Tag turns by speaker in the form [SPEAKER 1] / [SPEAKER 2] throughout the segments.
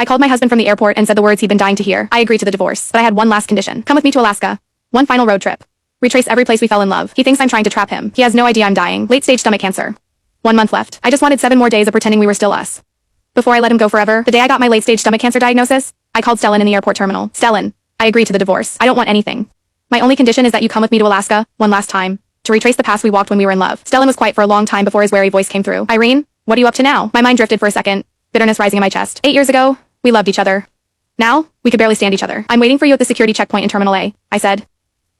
[SPEAKER 1] I called my husband from the airport and said the words he'd been dying to hear. I agreed to the divorce, but I had one last condition. Come with me to Alaska. One final road trip. Retrace every place we fell in love. He thinks I'm trying to trap him. He has no idea I'm dying. Late-stage stomach cancer. 1 month left. I just wanted 7 more days of pretending we were still us. Before I let him go forever, the day I got my late-stage stomach cancer diagnosis, I called Stellan in the airport terminal. Stellan, I agree to the divorce. I don't want anything. My only condition is that you come with me to Alaska, one last time, to retrace the path we walked when we were in love. Stellan was quiet for a long time before his wary voice came through. Irene, what are you up to now? My mind drifted for a second, bitterness rising in my chest. 8 years ago, we loved each other. Now, we could barely stand each other. I'm waiting for you at the security checkpoint in Terminal A, I said.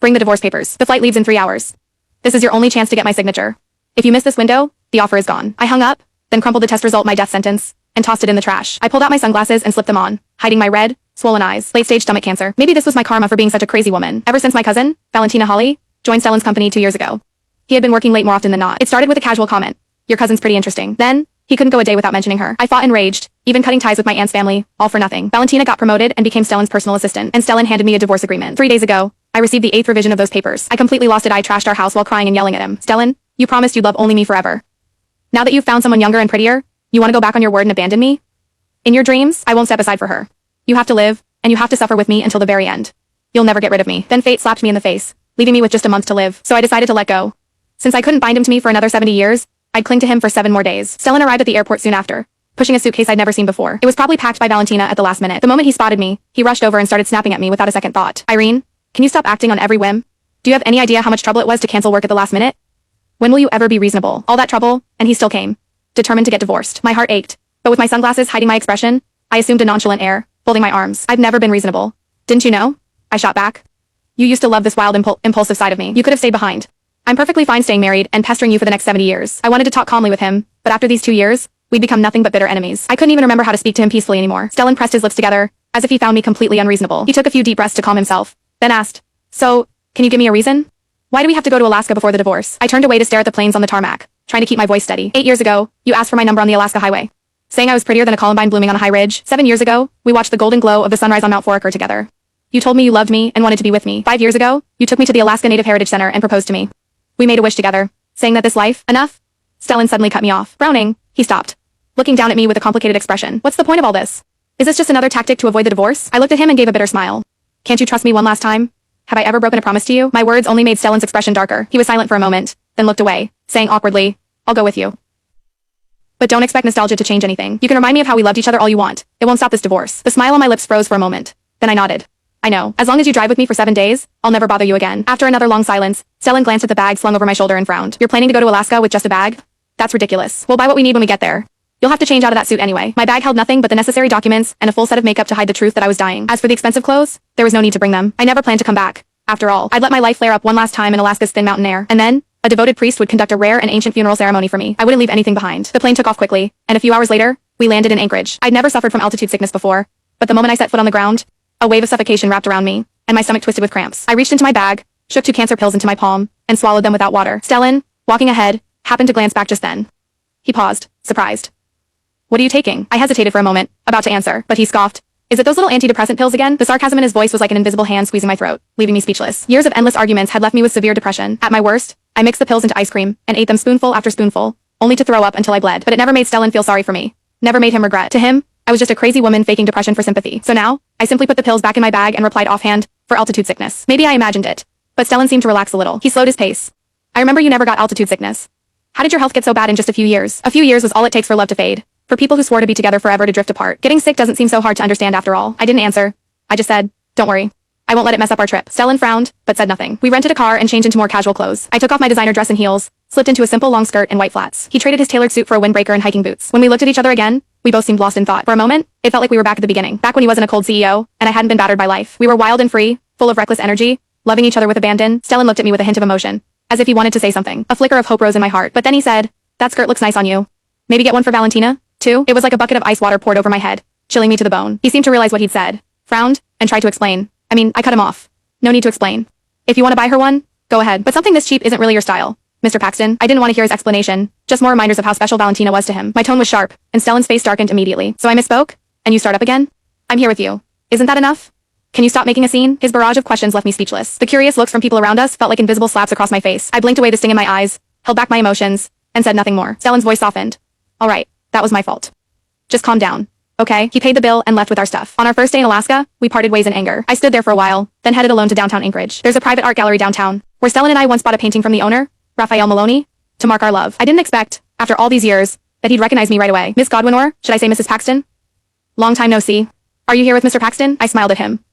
[SPEAKER 1] Bring the divorce papers. The flight leaves in 3 hours. This is your only chance to get my signature. If you miss this window, the offer is gone. I hung up, then crumpled the test result, my death sentence, and tossed it in the trash. I pulled out my sunglasses and slipped them on, hiding my red, swollen eyes. Late-stage stomach cancer. Maybe this was my karma for being such a crazy woman. Ever since my cousin, Valentina Holly, joined Stellan's company 2 years ago. He had been working late more often than not. It started with a casual comment. Your cousin's pretty interesting. Then, he couldn't go a day without mentioning her. I fought enraged, even cutting ties with my aunt's family, all for nothing. Valentina got promoted and became Stellan's personal assistant, and Stellan handed me a divorce agreement. 3 days ago, I received the 8th revision of those papers. I completely lost it. I trashed our house while crying and yelling at him. Stellan, you promised you'd love only me forever. Now that you've found someone younger and prettier, you want to go back on your word and abandon me? In your dreams, I won't step aside for her. You have to live, and you have to suffer with me until the very end. You'll never get rid of me. Then fate slapped me in the face, leaving me with just a month to live, so I decided to let go. Since I couldn't bind him to me for another 70 years, I'd cling to him for 7 more days. Stellan arrived at the airport soon after, pushing a suitcase I'd never seen before. It was probably packed by Valentina at the last minute. The moment he spotted me, he rushed over and started snapping at me without a second thought. Irene, can you stop acting on every whim? Do you have any idea how much trouble it was to cancel work at the last minute? When will you ever be reasonable? All that trouble, and he still came, determined to get divorced. My heart ached, but with my sunglasses hiding my expression, I assumed a nonchalant air, folding my arms. I've never been reasonable. Didn't you know? I shot back. You used to love this wild, impulsive side of me. You could have stayed behind. I'm perfectly fine staying married and pestering you for the next 70 years. I wanted to talk calmly with him, but after these 2 years, we'd become nothing but bitter enemies. I couldn't even remember how to speak to him peacefully anymore. Stellan pressed his lips together, as if he found me completely unreasonable. He took a few deep breaths to calm himself, then asked, So, can you give me a reason? Why do we have to go to Alaska before the divorce? I turned away to stare at the planes on the tarmac, trying to keep my voice steady. 8 years ago, you asked for my number on the Alaska highway, saying I was prettier than a columbine blooming on a high ridge. 7 years ago, we watched the golden glow of the sunrise on Mount Foraker together. You told me you loved me and wanted to be with me. 5 years ago, you took me to the Alaska Native Heritage Center and proposed to me. We made a wish together, saying that this life, enough. Stellan suddenly cut me off. Frowning, he stopped, looking down at me with a complicated expression. What's the point of all this? Is this just another tactic to avoid the divorce? I looked at him and gave a bitter smile. Can't you trust me one last time? Have I ever broken a promise to you? My words only made Stellan's expression darker. He was silent for a moment, then looked away, saying awkwardly, I'll go with you. But don't expect nostalgia to change anything. You can remind me of how we loved each other all you want. It won't stop this divorce. The smile on my lips froze for a moment. Then I nodded. I know. As long as you drive with me for 7 days, I'll never bother you again. After another long silence, Stellan glanced at the bag slung over my shoulder and frowned. You're planning to go to Alaska with just a bag? That's ridiculous. We'll buy what we need when we get there. You'll have to change out of that suit anyway. My bag held nothing but the necessary documents and a full set of makeup to hide the truth that I was dying. As for the expensive clothes, there was no need to bring them. I never planned to come back. After all, I'd let my life flare up one last time in Alaska's thin mountain air, and then, a devoted priest would conduct a rare and ancient funeral ceremony for me. I wouldn't leave anything behind. The plane took off quickly, and a few hours later, we landed in Anchorage. I'd never suffered from altitude sickness before, but the moment I set foot on the ground, a wave of suffocation wrapped around me, and my stomach twisted with cramps. I reached into my bag, shook 2 cancer pills into my palm, and swallowed them without water. Stellan, walking ahead, happened to glance back just then. He paused, surprised. What are you taking? I hesitated for a moment, about to answer, but he scoffed. Is it those little antidepressant pills again? The sarcasm in his voice was like an invisible hand squeezing my throat, leaving me speechless. Years of endless arguments had left me with severe depression. At my worst, I mixed the pills into ice cream and ate them spoonful after spoonful, only to throw up until I bled. But it never made Stellan feel sorry for me. Never made him regret. To him, I was just a crazy woman faking depression for sympathy. So now, I simply put the pills back in my bag and replied offhand, for altitude sickness. Maybe I imagined it. But Stellan seemed to relax a little. He slowed his pace. I remember you never got altitude sickness. How did your health get so bad in just a few years? A few years was all it takes for love to fade. For people who swore to be together forever to drift apart. Getting sick doesn't seem so hard to understand after all. I didn't answer. I just said, don't worry. I won't let it mess up our trip. Stellan frowned, but said nothing. We rented a car and changed into more casual clothes. I took off my designer dress and heels, slipped into a simple long skirt and white flats. He traded his tailored suit for a windbreaker and hiking boots. When we looked at each other again, we both seemed lost in thought. For a moment, it felt like we were back at the beginning. Back when he wasn't a cold CEO, and I hadn't been battered by life. We were wild and free, full of reckless energy, loving each other with abandon. Stellan looked at me with a hint of emotion, as if he wanted to say something. A flicker of hope rose in my heart, but then he said, that skirt looks nice on you. Maybe get one for Valentina? Too? It was like a bucket of ice water poured over my head, chilling me to the bone. He seemed to realize what he'd said, frowned, and tried to explain. I cut him off. No need to explain. If you want to buy her one, go ahead. But something this cheap isn't really your style, Mr. Paxton. I didn't want to hear his explanation, just more reminders of how special Valentina was to him. My tone was sharp, and Stellan's face darkened immediately. So I misspoke? And you start up again? I'm here with you. Isn't that enough? Can you stop making a scene? His barrage of questions left me speechless. The curious looks from people around us felt like invisible slaps across my face. I blinked away the sting in my eyes, held back my emotions, and said nothing more. Stellan's voice softened. All right, that was my fault. Just calm down. okay? He paid the bill and left with our stuff. On our first day in Alaska, we parted ways in anger. I stood there for a while, then headed alone to downtown Anchorage. There's a private art gallery downtown, where Stellan and I once bought a painting from the owner, Raphael Maloney, to mark our love. I didn't expect, after all these years, that he'd recognize me right away. Miss Godwin, or should I say Mrs. Paxton? Long time no see. Are you here with Mr. Paxton? I smiled at him.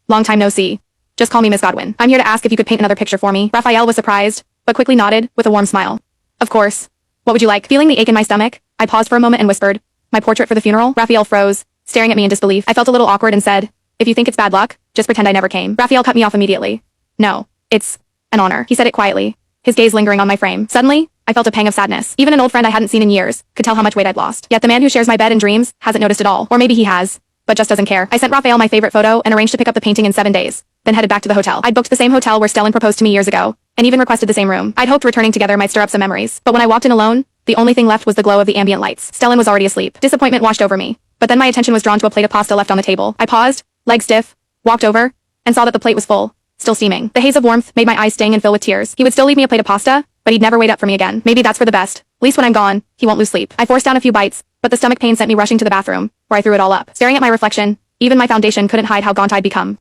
[SPEAKER 1] Long time no see. Just call me Miss Godwin. I'm here to ask if you could paint another picture for me. Raphael was surprised, but quickly nodded, with a warm smile. Of course. What would you like? Feeling the ache in my stomach, I paused for a moment and whispered, my portrait for the funeral? Raphael froze, staring at me in disbelief. I felt a little awkward and said, if you think it's bad luck, just pretend I never came. Raphael cut me off immediately. No, it's an honor. He said it quietly, his gaze lingering on my frame. Suddenly, I felt a pang of sadness. Even an old friend I hadn't seen in years could tell how much weight I'd lost. Yet the man who shares my bed and dreams hasn't noticed at all. Or maybe he has, but just doesn't care. I sent Raphael my favorite photo and arranged to pick up the painting in 7 days, then headed back to the hotel. I'd booked the same hotel where Stellan proposed to me years ago, and even requested the same room. I'd hoped returning together might stir up some memories. But when I walked in alone, the only thing left was the glow of the ambient lights. Stellan was already asleep. Disappointment washed over me. But then my attention was drawn to a plate of pasta left on the table. I paused, legs stiff, walked over, and saw that the plate was full, still steaming. The haze of warmth made my eyes sting and fill with tears. He would still leave me a plate of pasta, but he'd never wait up for me again. Maybe that's for the best. At least when I'm gone, he won't lose sleep. I forced down a few bites, but the stomach pain sent me rushing to the bathroom, where I threw it all up. Staring at my reflection, even my foundation couldn't hide how gaunt I'd become.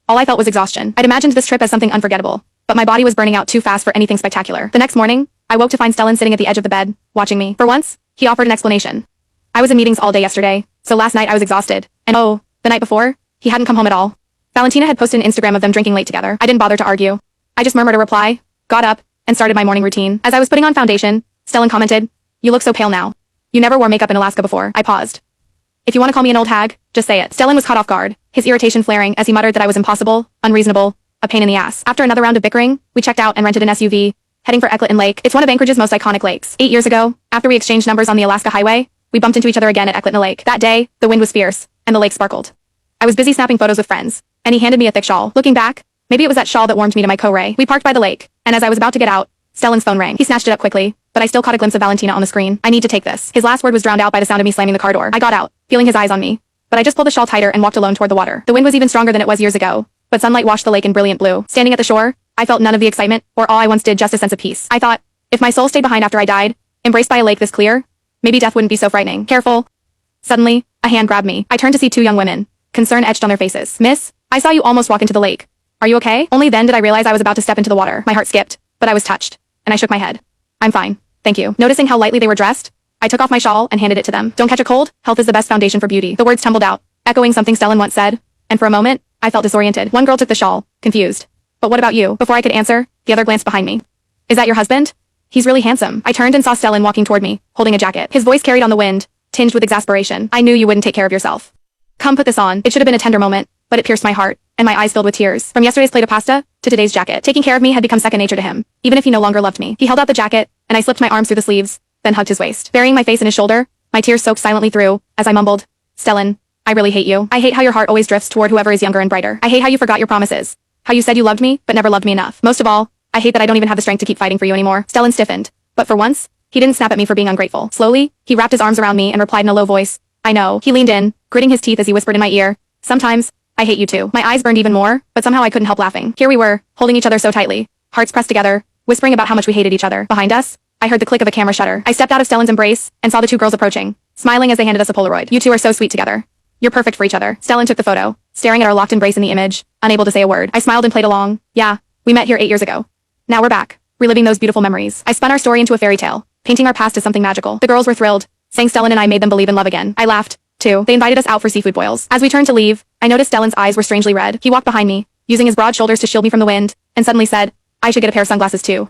[SPEAKER 1] All I felt was exhaustion. I'd imagined this trip as something unforgettable, but my body was burning out too fast for anything spectacular. The next morning, I woke to find Stellan sitting at the edge of the bed, watching me. For once, he offered an explanation. I was in meetings all day yesterday, so last night I was exhausted. And oh, the night before, he hadn't come home at all. Valentina had posted an Instagram of them drinking late together. I didn't bother to argue. I just murmured a reply, got up, and started my morning routine. As I was putting on foundation, Stellan commented, you look so pale now. You never wore makeup in Alaska before. I paused. If you want to call me an old hag, just say it. Stellan was caught off guard, his irritation flaring as he muttered that I was impossible, unreasonable, a pain in the ass. After another round of bickering, we checked out and rented an SUV, heading for Eckleton Lake. It's one of Anchorage's most iconic lakes. 8 years ago, after we exchanged numbers on the Alaska Highway, we bumped into each other again at Eckleton Lake. That day, the wind was fierce, and the lake sparkled. I was busy snapping photos with friends, and he handed me a thick shawl. Looking back, maybe it was that shawl that warmed me to my co-ray. We parked by the lake, and as I was about to get out, Stellan's phone rang. He snatched it up quickly, but I still caught a glimpse of Valentina on the screen. I need to take this. His last word was drowned out by the sound of me slamming the car door. I got out, feeling his eyes on me, but I just pulled the shawl tighter and walked alone toward the water. The wind was even stronger than it was years ago, but sunlight washed the lake in brilliant blue. Standing at the shore, I felt none of the excitement or awe I once did, just a sense of peace. I thought, if my soul stayed behind after I died, embraced by a lake this clear, maybe death wouldn't be so frightening. Careful. Suddenly, a hand grabbed me. I turned to see two young women, concern etched on their faces. Miss, I saw you almost walk into the lake. Are you okay? Only then did I realize I was about to step into the water. My heart skipped, but I was touched, and I shook my head. I'm fine. Thank you. Noticing how lightly they were dressed, I took off my shawl and handed it to them. Don't catch a cold, health is the best foundation for beauty. The words tumbled out, echoing something Stellan once said, and for a moment, I felt disoriented. One girl took the shawl, confused. But what about you? Before I could answer, the other glanced behind me. Is that your husband? He's really handsome. I turned and saw Stellan walking toward me, holding a jacket. His voice carried on the wind, tinged with exasperation. I knew you wouldn't take care of yourself. Come put this on. It should have been a tender moment, but it pierced my heart, and my eyes filled with tears. From yesterday's plate of pasta, to today's jacket. Taking care of me had become second nature to him, even if he no longer loved me. He held out the jacket, and I slipped my arms through the sleeves, then hugged his waist. Burying my face in his shoulder, my tears soaked silently through, as I mumbled, Stellan, I really hate you. I hate how your heart always drifts toward whoever is younger and brighter. I hate how you forgot your promises. How you said you loved me, but never loved me enough. Most of all, I hate that I don't even have the strength to keep fighting for you anymore. Stellan stiffened, but for once, he didn't snap at me for being ungrateful. Slowly, he wrapped his arms around me and replied in a low voice, I know. He leaned in, gritting his teeth as he whispered in my ear, sometimes, I hate you too. My eyes burned even more, but somehow I couldn't help laughing. Here we were, holding each other so tightly, hearts pressed together, whispering about how much we hated each other. Behind us, I heard the click of a camera shutter. I stepped out of Stellan's embrace and saw the two girls approaching, smiling as they handed us a Polaroid. You two are so sweet together. You're perfect for each other. Stellan took the photo, staring at our locked embrace in the image, unable to say a word. I smiled and played along. Yeah, we met here 8 years ago. Now we're back, reliving those beautiful memories. I spun our story into a fairy tale, painting our past as something magical. The girls were thrilled, saying Stellan and I made them believe in love again. I laughed, too. They invited us out for seafood boils. As we turned to leave, I noticed Stellan's eyes were strangely red. He walked behind me, using his broad shoulders to shield me from the wind, and suddenly said, I should get a pair of sunglasses too.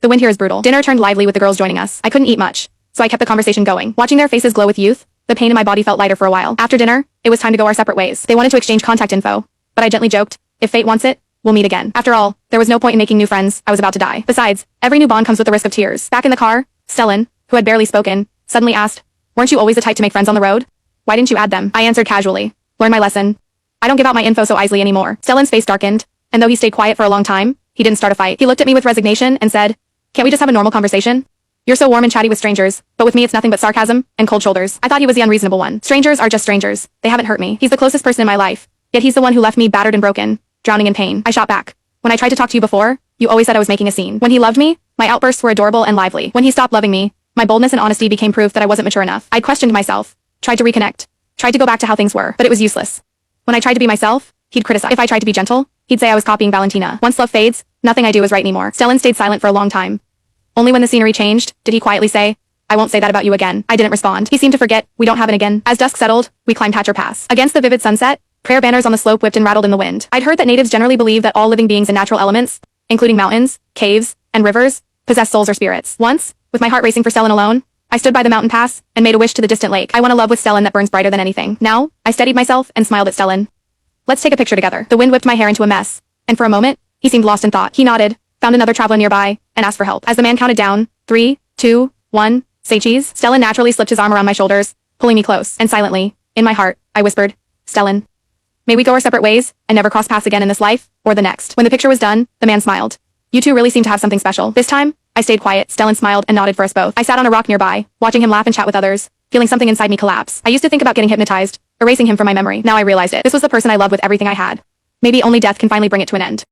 [SPEAKER 1] The wind here is brutal. Dinner turned lively with the girls joining us. I couldn't eat much, so I kept the conversation going. Watching their faces glow with youth, the pain in my body felt lighter for a while. After dinner, it was time to go our separate ways. They wanted to exchange contact info, but I gently joked, if fate wants it, we'll meet again. After all, there was no point in making new friends. I was about to die. Besides, every new bond comes with the risk of tears. Back in the car, Stellan, who had barely spoken, suddenly asked, weren't you always the type to make friends on the road? Why didn't you add them? I answered casually, learn my lesson. I don't give out my info so easily anymore. Stellan's face darkened, and though he stayed quiet for a long time, he didn't start a fight. He looked at me with resignation and said, can't we just have a normal conversation? You're so warm and chatty with strangers, but with me it's nothing but sarcasm and cold shoulders. I thought he was the unreasonable one. Strangers are just strangers. They haven't hurt me. He's the closest person in my life, yet he's the one who left me battered and broken, drowning in pain. I shot back. When I tried to talk to you before, you always said I was making a scene. When he loved me, my outbursts were adorable and lively. When he stopped loving me, my boldness and honesty became proof that I wasn't mature enough. I questioned myself, tried to reconnect, Tried to go back to how things were, but it was useless. When I tried to be myself, he'd criticize. If I tried to be gentle, he'd say I was copying Valentina. Once love fades, nothing I do is right anymore. Stellan stayed silent for a long time. Only when the scenery changed, did he quietly say, I won't say that about you again. I didn't respond. He seemed to forget, we don't have an again. As dusk settled, we climbed Hatcher Pass. Against the vivid sunset, prayer banners on the slope whipped and rattled in the wind. I'd heard that natives generally believe that all living beings and natural elements, including mountains, caves, and rivers, possess souls or spirits. Once, with my heart racing for Stellan alone, I stood by the mountain pass and made a wish to the distant lake. I want a love with Stellan that burns brighter than anything. Now, I steadied myself and smiled at Stellan. Let's take a picture together. The wind whipped my hair into a mess, and for a moment, he seemed lost in thought. He nodded, found another traveler nearby, and asked for help. As the man counted down, 3, 2, 1, say cheese, Stellan naturally slipped his arm around my shoulders, pulling me close, and silently, in my heart, I whispered, Stellan, may we go our separate ways and never cross paths again in this life or the next. When the picture was done, the man smiled. You two really seem to have something special. This time, I stayed quiet. Stellan smiled and nodded for us both. I sat on a rock nearby, watching him laugh and chat with others, feeling something inside me collapse. I used to think about getting hypnotized, erasing him from my memory. Now I realized it. This was the person I loved with everything I had. Maybe only death can finally bring it to an end.